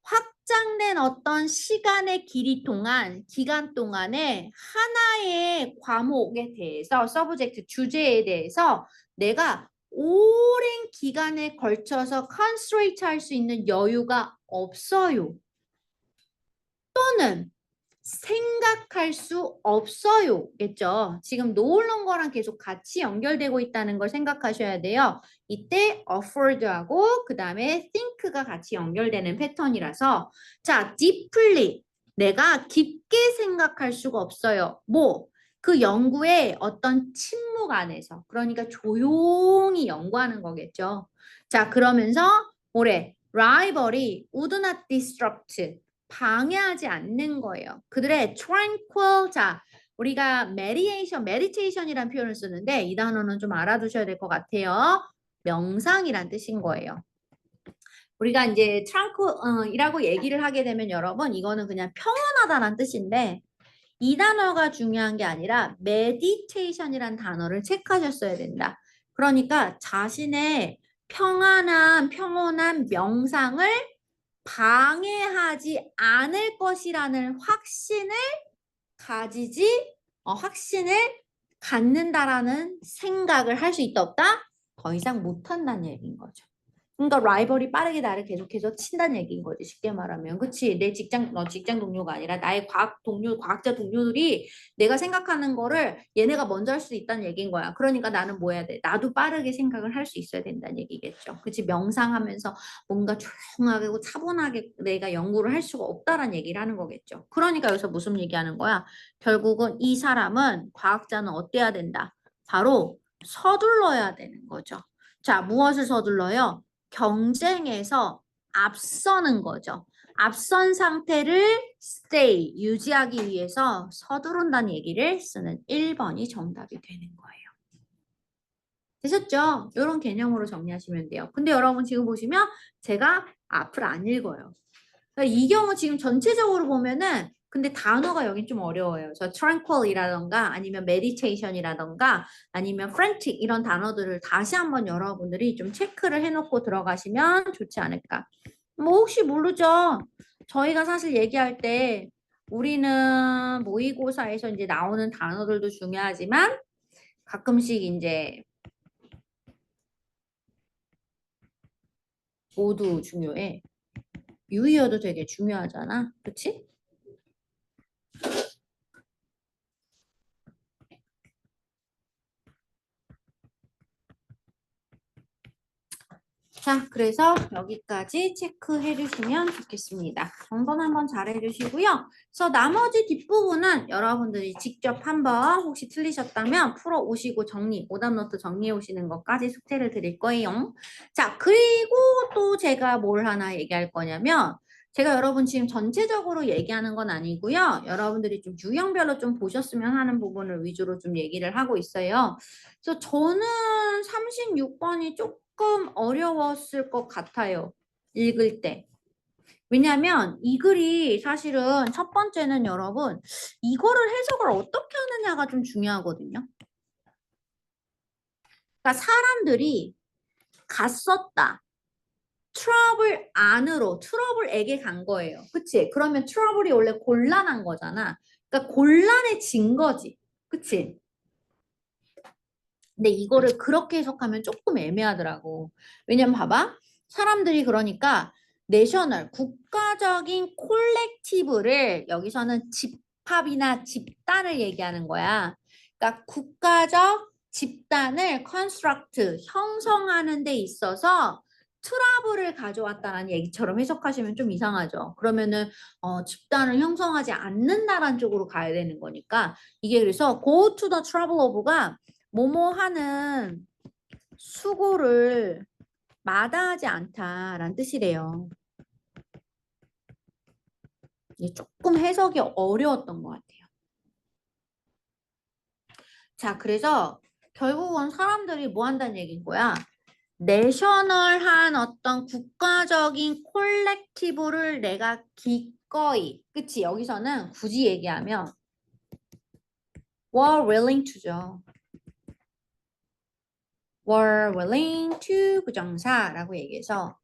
확장된 어떤 시간의 기간 동안에 하나의 과목에 대해서, 서브젝트 주제에 대해서 내가 오랜 기간에 걸쳐서 컨센트레이트 할 수 있는 여유가 없어요. 또는 생각할 수 없어요. 겠죠? 지금 노을런 거랑 계속 같이 연결되고 있다는 걸 생각하셔야 돼요. 이때 afford하고 그 다음에 think가 같이 연결되는 패턴이라서 자, deeply 내가 깊게 생각할 수가 없어요. 뭐? 그 연구의 어떤 침묵 안에서 그러니까 조용히 연구하는 거겠죠. 자, 그러면서 뭐래? rivalry would not disrupt 방해하지 않는 거예요. 그들의 tranquil, 자, 우리가 meditation이라는 표현을 쓰는데 이 단어는 좀 알아두셔야 될 것 같아요. 명상이란 뜻인 거예요. 우리가 이제 tranquil이라고 얘기를 하게 되면 여러분 이거는 그냥 평온하다는 뜻인데 이 단어가 중요한 게 아니라 meditation이란 단어를 체크하셨어야 된다. 그러니까 자신의 평온한 명상을 방해하지 않을 것이라는 확신을 갖는다라는 생각을 할 수 있다 없다? 더 이상 못한다는 얘기인 거죠. 그러니까 라이벌이 빠르게 나를 계속해서 친다는 얘기인 거지. 쉽게 말하면. 그치? 내 직장 동료가 아니라 나의 과학자 동료들이 내가 생각하는 거를 얘네가 먼저 할 수 있다는 얘기인 거야. 그러니까 나는 뭐 해야 돼? 나도 빠르게 생각을 할 수 있어야 된다는 얘기겠죠. 그치? 명상하면서 뭔가 조용하게 차분하게 내가 연구를 할 수가 없다라는 얘기를 하는 거겠죠. 그러니까 여기서 무슨 얘기하는 거야? 결국은 이 사람은, 과학자는 어때야 된다? 바로 서둘러야 되는 거죠. 자, 무엇을 서둘러요? 경쟁에서 앞서는 거죠. 앞선 상태를 stay, 유지하기 위해서 서두른다는 얘기를 쓰는 1번이 정답이 되는 거예요. 되셨죠? 이런 개념으로 정리하시면 돼요. 근데 여러분 지금 보시면 제가 앞을 안 읽어요. 그러니까 이 경우 지금 전체적으로 보면은 근데 단어가 여긴 좀 어려워요. 저 tranquil이라던가 아니면 meditation이라던가 아니면 frantic 이런 단어들을 다시 한번 여러분들이 좀 체크를 해놓고 들어가시면 좋지 않을까. 뭐 혹시 모르죠. 저희가 사실 얘기할 때 우리는 모의고사에서 이제 나오는 단어들도 중요하지만 가끔씩 이제 모두 중요해. 유의어도 되게 중요하잖아. 그치? 자, 그래서 여기까지 체크해 주시면 좋겠습니다. 정돈 한번 잘 해주시고요. 그래서 나머지 뒷부분은 여러분들이 직접 한번 혹시 틀리셨다면 풀어 오시고 오답노트 정리해 오시는 것까지 숙제를 드릴 거예요. 자, 그리고 또 제가 뭘 하나 얘기할 거냐면 제가 여러분 지금 전체적으로 얘기하는 건 아니고요. 여러분들이 좀 유형별로 좀 보셨으면 하는 부분을 위주로 좀 얘기를 하고 있어요. 그래서 저는 36번이 조금 어려웠을 것 같아요. 읽을 때. 왜냐하면 이 글이 사실은 첫 번째는 여러분 이거를 해석을 어떻게 하느냐가 좀 중요하거든요. 그러니까 사람들이 갔었다. 트러블에게 간 거예요. 그치? 그러면 트러블이 원래 곤란한 거잖아. 그러니까 곤란해진 거지. 그치? 근데 이거를 그렇게 해석하면 조금 애매하더라고. 왜냐면 봐봐. 사람들이 그러니까 내셔널, 국가적인 콜렉티브를 여기서는 집합이나 집단을 얘기하는 거야. 그러니까 국가적 집단을 컨스트럭트, 형성하는 데 있어서 트러블을 가져왔다는 얘기처럼 해석하시면 좀 이상하죠. 그러면은 집단을 형성하지 않는다라는 쪽으로 가야 되는 거니까 이게 그래서 go to the trouble of가 뭐뭐 하는 수고를 마다하지 않다라는 뜻이래요. 이게 조금 해석이 어려웠던 것 같아요. 자, 그래서 결국은 사람들이 뭐 한다는 얘기인 거야? 내셔널한 어떤 국가적인 콜렉티브를 내가 기꺼이, 그치? 여기서는 굳이 얘기하면 were willing to죠. were willing to 부정사라고 얘기해서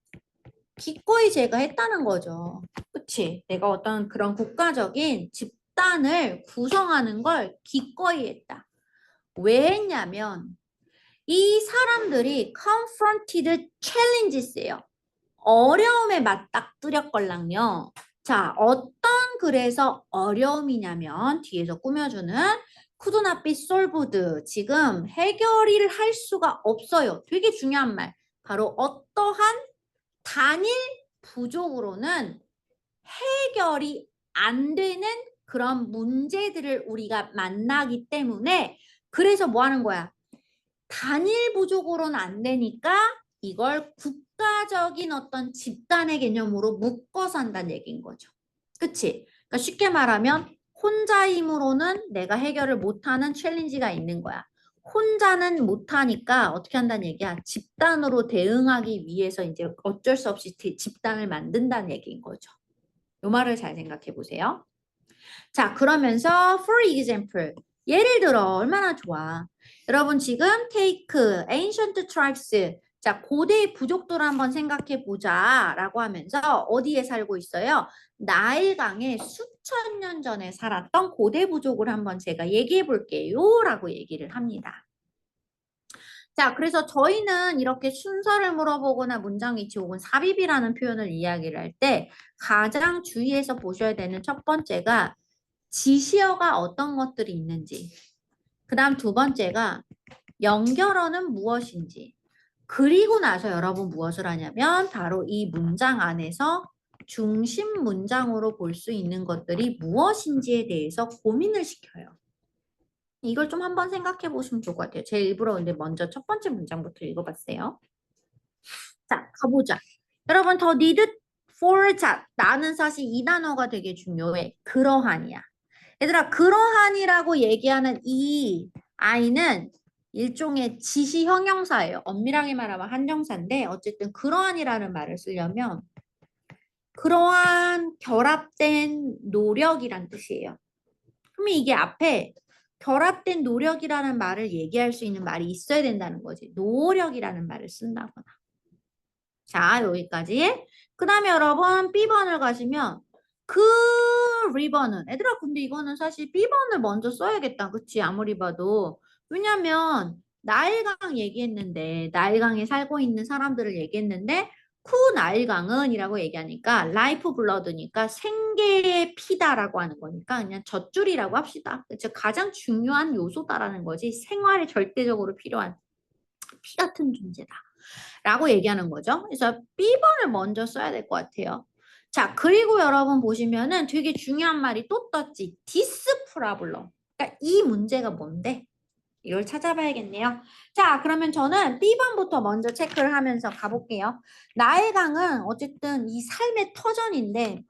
기꺼이 제가 했다는 거죠. 그치? 내가 어떤 그런 국가적인 집단을 구성하는 걸 기꺼이 했다. 왜 했냐면 이 사람들이 confronted challenges예요. 어려움에 맞닥뜨렸걸랑요. 자, 어떤 그래서 어려움이냐면 뒤에서 꾸며주는 could not be solved. 지금 해결을 할 수가 없어요. 되게 중요한 말. 바로 어떠한 단일 부족으로는 해결이 안 되는 그런 문제들을 우리가 만나기 때문에 그래서 뭐 하는 거야? 단일 부족으로는 안 되니까 이걸 국가적인 어떤 집단의 개념으로 묶어서 한다는 얘기인 거죠. 그치? 그러니까 쉽게 말하면 혼자 힘으로는 내가 해결을 못하는 챌린지가 있는 거야. 혼자는 못하니까 어떻게 한다는 얘기야? 집단으로 대응하기 위해서 이제 어쩔 수 없이 집단을 만든다는 얘기인 거죠. 요 말을 잘 생각해 보세요. 자, 그러면서 for example, 예를 들어 얼마나 좋아. 여러분 지금 take ancient tribes, 자, 고대 부족들 한번 생각해 보자 라고 하면서 어디에 살고 있어요? 나일강에 수천 년 전에 살았던 고대 부족을 한번 제가 얘기해 볼게요 라고 얘기를 합니다. 자, 그래서 저희는 이렇게 순서를 물어보거나 문장 위치 혹은 삽입이라는 표현을 이야기를 할 때 가장 주의해서 보셔야 되는 첫 번째가 지시어가 어떤 것들이 있는지, 그 다음 두 번째가 연결어는 무엇인지, 그리고 나서 여러분 무엇을 하냐면 바로 이 문장 안에서 중심 문장으로 볼 수 있는 것들이 무엇인지에 대해서 고민을 시켜요. 이걸 좀 한번 생각해 보시면 좋을 것 같아요. 제 일부러 근데 먼저 첫 번째 문장부터 읽어봤어요. 자, 가보자. 여러분 더 need for 자, 나는 사실 이 단어가 되게 중요해. 그러한이야. 얘들아, 그러한이라고 얘기하는 이 아이는 일종의 지시 형용사예요. 엄밀하게 말하면 한정사인데 어쨌든 그러한이라는 말을 쓰려면 그러한 결합된 노력이란 뜻이에요. 그러면 이게 앞에 결합된 노력이라는 말을 얘기할 수 있는 말이 있어야 된다는 거지. 노력이라는 말을 쓴다거나. 자, 여기까지. 그 다음에 여러분 B번을 가시면 그 리버는 얘들아 근데 이거는 사실 B번을 먼저 써야겠다. 그치? 아무리 봐도. 왜냐면 나일강 얘기했는데 나일강에 살고 있는 사람들을 얘기했는데 쿠 나일강은 이라고 얘기하니까 라이프 블러드니까 생계의 피다라고 하는 거니까 그냥 젖줄이라고 합시다. 그쵸? 가장 중요한 요소다라는 거지 생활에 절대적으로 필요한 피 같은 존재다. 라고 얘기하는 거죠. 그래서 B번을 먼저 써야 될 것 같아요. 자, 그리고 여러분 보시면은 되게 중요한 말이 또 떴지. This problem. 그러니까 이 문제가 뭔데? 이걸 찾아봐야겠네요. 자, 그러면 저는 B번부터 먼저 체크를 하면서 가볼게요. 나일강은 어쨌든 이 삶의 터전인데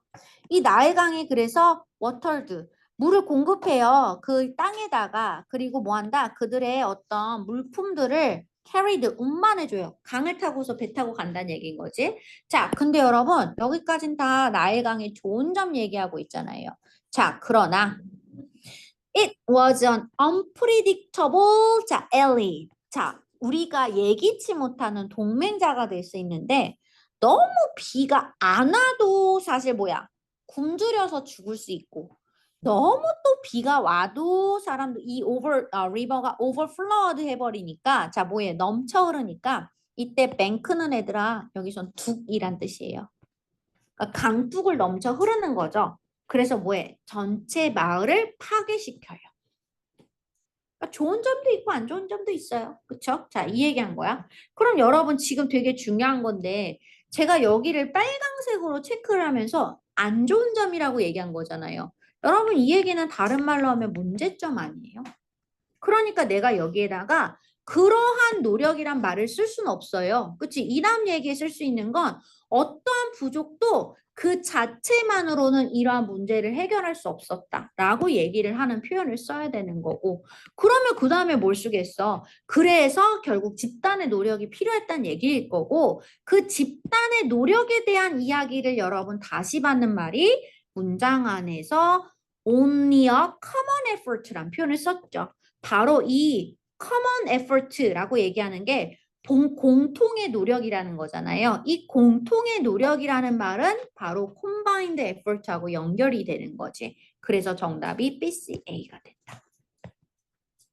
이 나일강이 그래서 워터드 물을 공급해요. 그 땅에다가 그리고 뭐 한다? 그들의 어떤 물품들을 carried 운반해줘요. 강을 타고서 배 타고 간다는 얘기인 거지. 자, 근데 여러분 여기까진 다 나일강의 좋은 점 얘기하고 있잖아요. 자, 그러나 It was an unpredictable 자, ally. 자, 우리가 예기치 못하는 동맹자가 될 수 있는데 너무 비가 안 와도 사실 뭐야? 굶주려서 죽을 수 있고 너무 또 비가 와도 사람들 이 리버가 overflowed 해버리니까 자 뭐해 넘쳐 흐르니까 이때 뱅크는 애들아 여기선 둑이란 뜻이에요. 그러니까 강둑을 넘쳐 흐르는 거죠. 그래서 뭐해 전체 마을을 파괴시켜요. 그러니까 좋은 점도 있고 안 좋은 점도 있어요. 그쵸? 자, 이 얘기한 거야. 그럼 여러분 지금 되게 중요한 건데 제가 여기를 빨강색으로 체크를 하면서 안 좋은 점이라고 얘기한 거잖아요. 여러분 이 얘기는 다른 말로 하면 문제점 아니에요? 그러니까 내가 여기에다가 그러한 노력이란 말을 쓸 수는 없어요. 그치? 이 다음 얘기에 쓸 수 있는 건 어떠한 부족도 그 자체만으로는 이러한 문제를 해결할 수 없었다라고 얘기를 하는 표현을 써야 되는 거고 그러면 그 다음에 뭘 쓰겠어? 그래서 결국 집단의 노력이 필요했다는 얘기일 거고 그 집단의 노력에 대한 이야기를 여러분 다시 받는 말이 문장 안에서 only a common effort란 표현을 썼죠. 바로 이 common effort라고 얘기하는 게 공통의 노력이라는 거잖아요. 이 공통의 노력이라는 말은 바로 combined effort하고 연결이 되는 거지. 그래서 정답이 BCA가 됐다.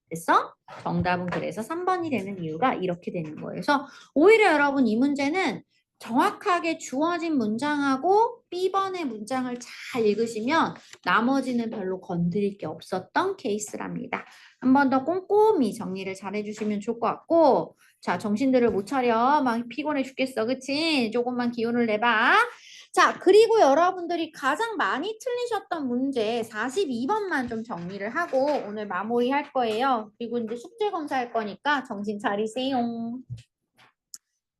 그래서 정답은 그래서 3번이 되는 이유가 이렇게 되는 거예요. 그래서 오히려 여러분 이 문제는 정확하게 주어진 문장하고 B번의 문장을 잘 읽으시면 나머지는 별로 건드릴 게 없었던 케이스랍니다. 한 번 더 꼼꼼히 정리를 잘 해주시면 좋을 것 같고 자 정신들을 못 차려 막 피곤해 죽겠어 그치? 조금만 기운을 내봐. 자 그리고 여러분들이 가장 많이 틀리셨던 문제 42번만 좀 정리를 하고 오늘 마무리할 거예요. 그리고 이제 숙제 검사할 거니까 정신 차리세요.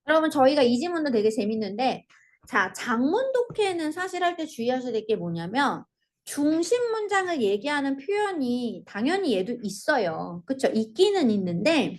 여러분 저희가 이 지문도 되게 재밌는데 자 장문 독해는 사실 할 때 주의하셔야 될 게 뭐냐면 중심 문장을 얘기하는 표현이 당연히 얘도 있어요. 그쵸? 있기는 있는데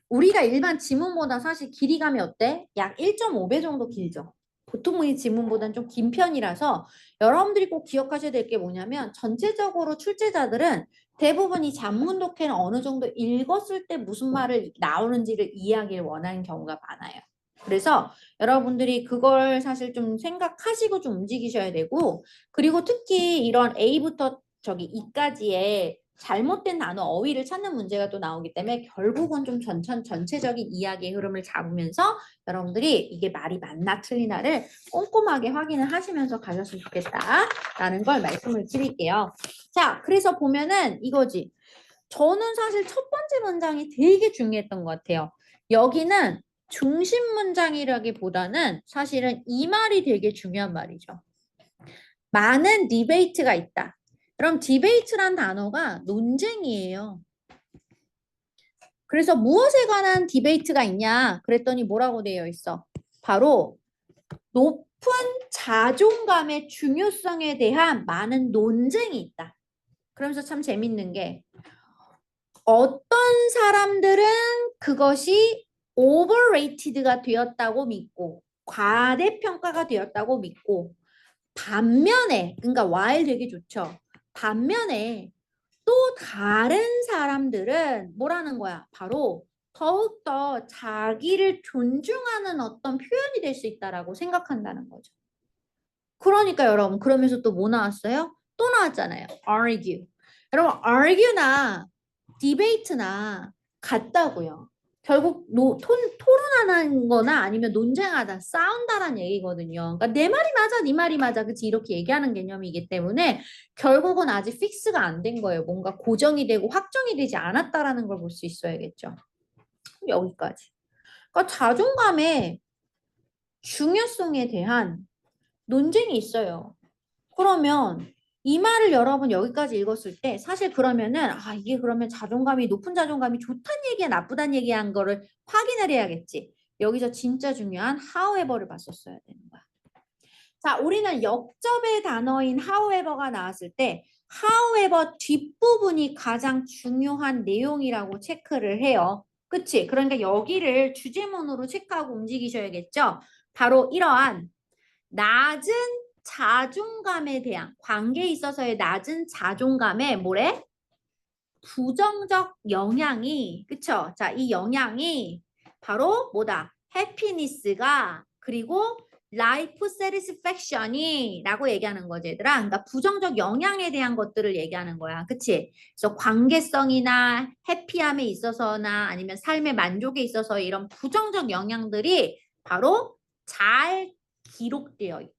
우리가 일반 지문보다 사실 길이감이 어때? 약 1.5배 정도 길죠. 보통의 지문보다는 좀 긴 편이라서 여러분들이 꼭 기억하셔야 될 게 뭐냐면 전체적으로 출제자들은 대부분 이 장문 독해는 어느 정도 읽었을 때 무슨 말을 나오는지를 이해하길 원하는 경우가 많아요. 그래서 여러분들이 그걸 사실 좀 생각하시고 좀 움직이셔야 되고 그리고 특히 이런 A부터 저기 E까지의 잘못된 단어 어휘를 찾는 문제가 또 나오기 때문에 결국은 좀 전체적인 이야기의 흐름을 잡으면서 여러분들이 이게 말이 맞나 틀리나를 꼼꼼하게 확인을 하시면서 가셨으면 좋겠다라는 걸 말씀을 드릴게요. 자, 그래서 보면은 이거지. 저는 사실 첫 번째 문장이 되게 중요했던 것 같아요. 여기는 중심 문장이라기보다는 사실은 이 말이 되게 중요한 말이죠. 많은 디베이트가 있다. 그럼 디베이트란 단어가 논쟁이에요. 그래서 무엇에 관한 디베이트가 있냐? 그랬더니 뭐라고 되어 있어? 바로 높은 자존감의 중요성에 대한 많은 논쟁이 있다. 그러면서 참 재밌는 게 어떤 사람들은 그것이 overrated가 되었다고 믿고 과대평가가 되었다고 믿고 반면에 그러니까 while 되게 좋죠. 반면에 또 다른 사람들은 뭐라는 거야? 바로 더욱더 자기를 존중하는 어떤 표현이 될 수 있다라고 생각한다는 거죠. 그러니까 여러분 그러면서 또 뭐 나왔어요? 또 나왔잖아요. argue. 여러분 argue나 debate나 같다고요. 결국 토론하는 거나 아니면 논쟁하다, 싸운다라는 얘기거든요. 그러니까 내 말이 맞아, 네 말이 맞아. 그치? 이렇게 얘기하는 개념이기 때문에 결국은 아직 픽스가 안 된 거예요. 뭔가 고정이 되고 확정이 되지 않았다라는 걸 볼 수 있어야겠죠. 여기까지. 그러니까 자존감의 중요성에 대한 논쟁이 있어요. 그러면 이 말을 여러분 여기까지 읽었을 때 사실 그러면은 이게 그러면 자존감이 높은 자존감이 좋다는 얘기야 나쁘다는 얘기한 거를 확인을 해야겠지. 여기서 진짜 중요한 however를 봤었어야 되는 거야. 자, 우리는 역접의 단어인 however가 나왔을 때 however 뒷부분이 가장 중요한 내용이라고 체크를 해요. 그치? 그러니까 여기를 주제문으로 체크하고 움직이셔야겠죠? 바로 이러한 낮은 자존감에 대한 관계에 있어서의 낮은 자존감에 뭐래? 부정적 영향이 그쵸? 자, 이 영향이 바로 뭐다? 해피니스가 그리고 라이프 세티스팩션이 라고 얘기하는 거지 얘들아. 그러니까 부정적 영향에 대한 것들을 얘기하는 거야. 그치? 그래서 관계성이나 해피함에 있어서나 아니면 삶의 만족에 있어서 이런 부정적 영향들이 바로 잘 기록되어 있다.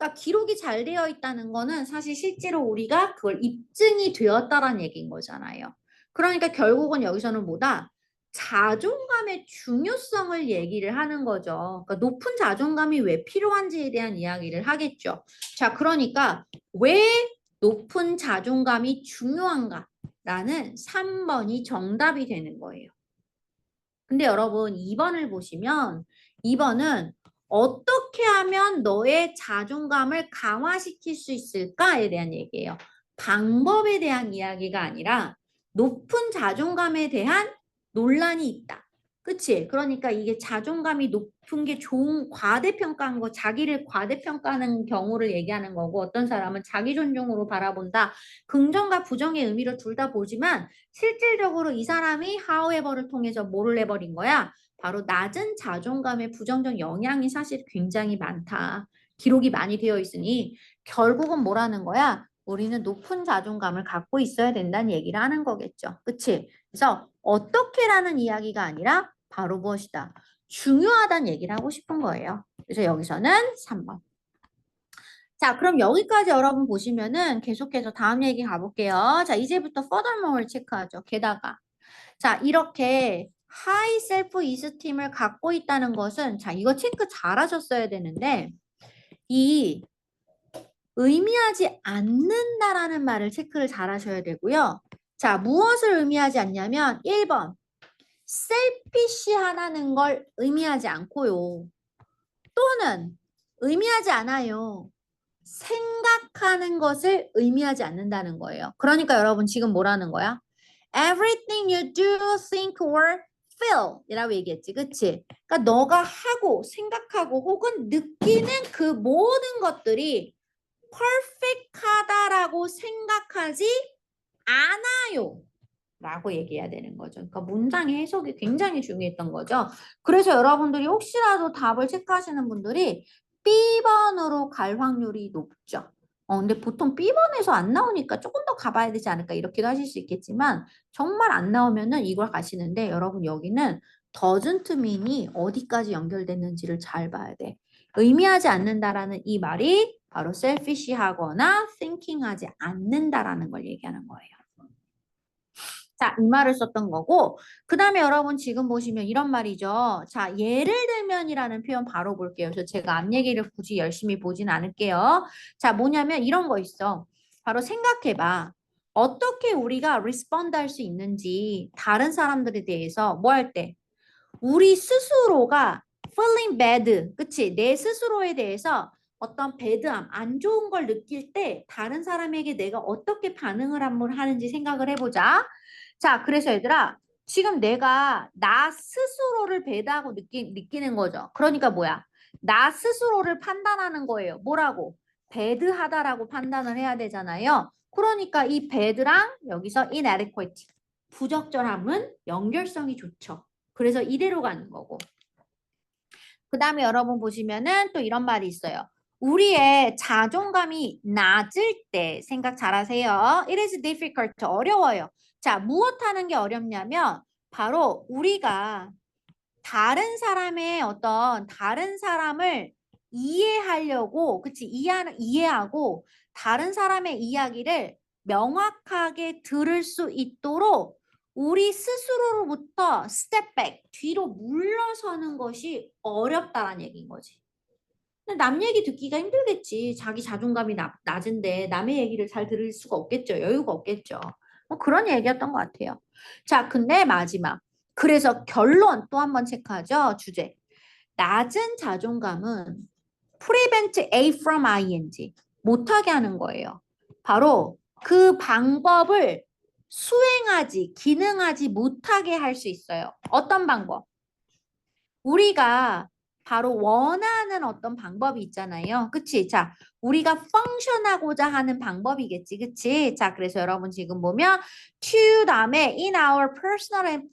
그러니까 기록이 잘 되어 있다는 거는 사실 실제로 우리가 그걸 입증이 되었다라는 얘기인 거잖아요. 그러니까 결국은 여기서는 뭐다? 자존감의 중요성을 얘기를 하는 거죠. 그러니까 높은 자존감이 왜 필요한지에 대한 이야기를 하겠죠. 자, 그러니까 왜 높은 자존감이 중요한가라는 3번이 정답이 되는 거예요. 근데 여러분 2번을 보시면 2번은 어떻게 하면 너의 자존감을 강화시킬 수 있을까에 대한 얘기예요. 방법에 대한 이야기가 아니라 높은 자존감에 대한 논란이 있다. 그치? 그러니까 이게 자존감이 높은 게 좋은 과대평가한 거, 자기를 과대평가하는 경우를 얘기하는 거고 어떤 사람은 자기 존중으로 바라본다. 긍정과 부정의 의미로 둘 다 보지만 실질적으로 이 사람이 however를 통해서 뭐를 내버린 거야? 바로 낮은 자존감의 부정적 영향이 사실 굉장히 많다. 기록이 많이 되어 있으니 결국은 뭐라는 거야? 우리는 높은 자존감을 갖고 있어야 된다는 얘기를 하는 거겠죠. 그치? 그래서 어떻게라는 이야기가 아니라 바로 무엇이다? 중요하다는 얘기를 하고 싶은 거예요. 그래서 여기서는 3번. 자, 그럼 여기까지 여러분 보시면은 계속해서 다음 얘기 가볼게요. 자, 이제부터 furthermore를 체크하죠. 게다가. 자, 이렇게 high self-esteem을 갖고 있다는 것은, 자, 이거 체크 잘 하셨어야 되는데, 이 의미하지 않는다라는 말을 체크를 잘 하셔야 되고요. 자, 무엇을 의미하지 않냐면, 1번, selfish하다는 걸 의미하지 않고요. 또는 의미하지 않아요. 생각하는 것을 의미하지 않는다는 거예요. 그러니까 여러분 지금 뭐라는 거야? Everything you do, think or feel 이라고 얘기했지. 그치? 그러니까 너가 하고 생각하고 혹은 느끼는 그 모든 것들이 perfect하다라고 생각하지 않아요. 라고 얘기해야 되는 거죠. 그러니까 문장의 해석이 굉장히 중요했던 거죠. 그래서 여러분들이 혹시라도 답을 체크하시는 분들이 B번으로 갈 확률이 높죠. 근데 보통 B번에서 안 나오니까 조금 더 가봐야 되지 않을까 이렇게도 하실 수 있겠지만 정말 안 나오면은 이걸 가시는데 여러분 여기는 doesn't mean이 어디까지 연결됐는지를 잘 봐야 돼. 의미하지 않는다라는 이 말이 바로 selfish하거나 thinking하지 않는다라는 걸 얘기하는 거예요. 자, 이 말을 썼던 거고, 그 다음에 여러분 지금 보시면 이런 말이죠. 자, 예를 들면이라는 표현 바로 볼게요. 그래서 제가 앞 얘기를 굳이 열심히 보진 않을게요. 자, 뭐냐면 이런 거 있어. 바로 생각해봐. 어떻게 우리가 respond 할 수 있는지 다른 사람들에 대해서 뭐 할 때? 우리 스스로가 feeling bad, 그치? 내 스스로에 대해서 어떤 배드함, 안 좋은 걸 느낄 때 다른 사람에게 내가 어떻게 반응을 한번 하는지 생각을 해보자. 자, 그래서 얘들아, 지금 내가 나 스스로를 배드하고 느끼는 거죠. 그러니까 뭐야? 나 스스로를 판단하는 거예요. 뭐라고? 배드하다라고 판단을 해야 되잖아요. 그러니까 이 배드랑 여기서 inadequate, 부적절함은 연결성이 좋죠. 그래서 이대로 가는 거고. 그 다음에 여러분 보시면은 또 이런 말이 있어요. 우리의 자존감이 낮을 때 생각 잘 하세요. It is difficult. 어려워요. 자, 무엇 하는 게 어렵냐면 바로 우리가 다른 사람의 어떤 다른 사람을 이해하려고, 그치? 이해하고 다른 사람의 이야기를 명확하게 들을 수 있도록 우리 스스로로부터 스텝 백, 뒤로 물러서는 것이 어렵다는 얘기인 거지. 근데 남 얘기 듣기가 힘들겠지. 자기 자존감이 낮은데 남의 얘기를 잘 들을 수가 없겠죠. 여유가 없겠죠. 뭐 그런 얘기였던 것 같아요. 자, 근데 마지막. 그래서 결론 또 한번 체크하죠. 주제. 낮은 자존감은 prevent A from ing. 못하게 하는 거예요. 바로 그 방법을 기능하지 못하게 할 수 있어요. 어떤 방법? 우리가 바로 원하는 어떤 방법이 있잖아요. 그치? 자, 우리가 펑션하고자 하는 방법이겠지. 그치? 자, 그래서 여러분 지금 보면 to 다음에 in our personal and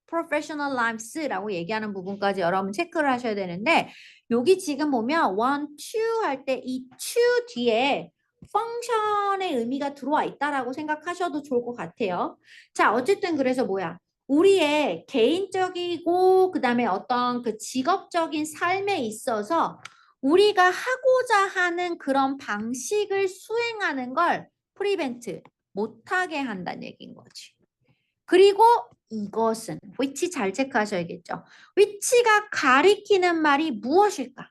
professional lives라고 얘기하는 부분까지 여러분 체크를 하셔야 되는데 여기 지금 보면 want to 할 때 이 to 뒤에 펑션의 의미가 들어와 있다라고 생각하셔도 좋을 것 같아요. 자, 어쨌든 그래서 뭐야? 우리의 개인적이고 그다음에 어떤 그 직업적인 삶에 있어서 우리가 하고자 하는 그런 방식을 수행하는 걸 프리벤트 못하게 한다는 얘기인 거지. 그리고 이것은 which 잘 체크하셔야겠죠. which가 가리키는 말이 무엇일까?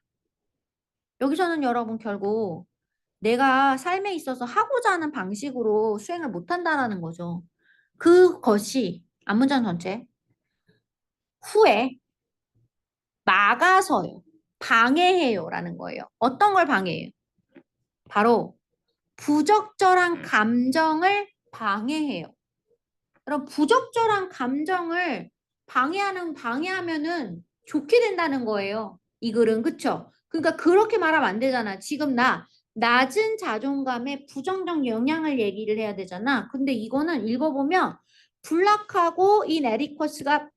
여기서는 여러분 결국 내가 삶에 있어서 하고자 하는 방식으로 수행을 못한다라는 거죠. 그것이 앞문장 전체 후에 막아서요. 방해해요 라는 거예요. 어떤 걸 방해해요? 바로 부적절한 감정을 방해해요. 그럼 부적절한 감정을 방해하면은 좋게 된다는 거예요. 이 글은 그쵸? 그러니까 그렇게 말하면 안 되잖아. 지금 나 낮은 자존감에 부정적 영향을 얘기를 해야 되잖아. 근데 이거는 읽어보면 블락하고 이 에리커스가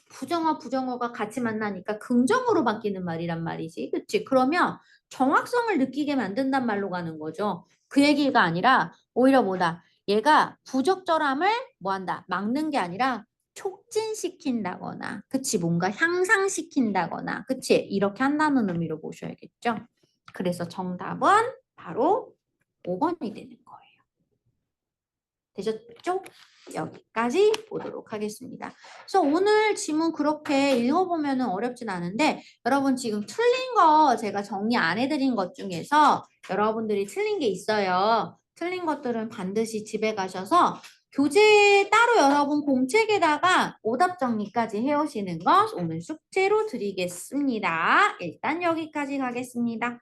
부정어가 같이 만나니까 긍정어로 바뀌는 말이란 말이지. 그치? 그러면 정확성을 느끼게 만든단 말로 가는 거죠. 그 얘기가 아니라 오히려 뭐다? 얘가 부적절함을 뭐한다? 막는 게 아니라 촉진시킨다거나, 그치? 뭔가 향상시킨다거나, 그치? 이렇게 한다는 의미로 보셔야겠죠? 그래서 정답은 바로 5번이 되는 거예요. 되셨죠? 여기까지 보도록 하겠습니다. 그래서 오늘 지문 그렇게 읽어보면 어렵진 않은데 여러분 지금 틀린 거 제가 정리 안 해드린 것 중에서 여러분들이 틀린 게 있어요. 틀린 것들은 반드시 집에 가셔서 교재 따로 여러분 공책에다가 오답 정리까지 해오시는 것 오늘 숙제로 드리겠습니다. 일단 여기까지 가겠습니다.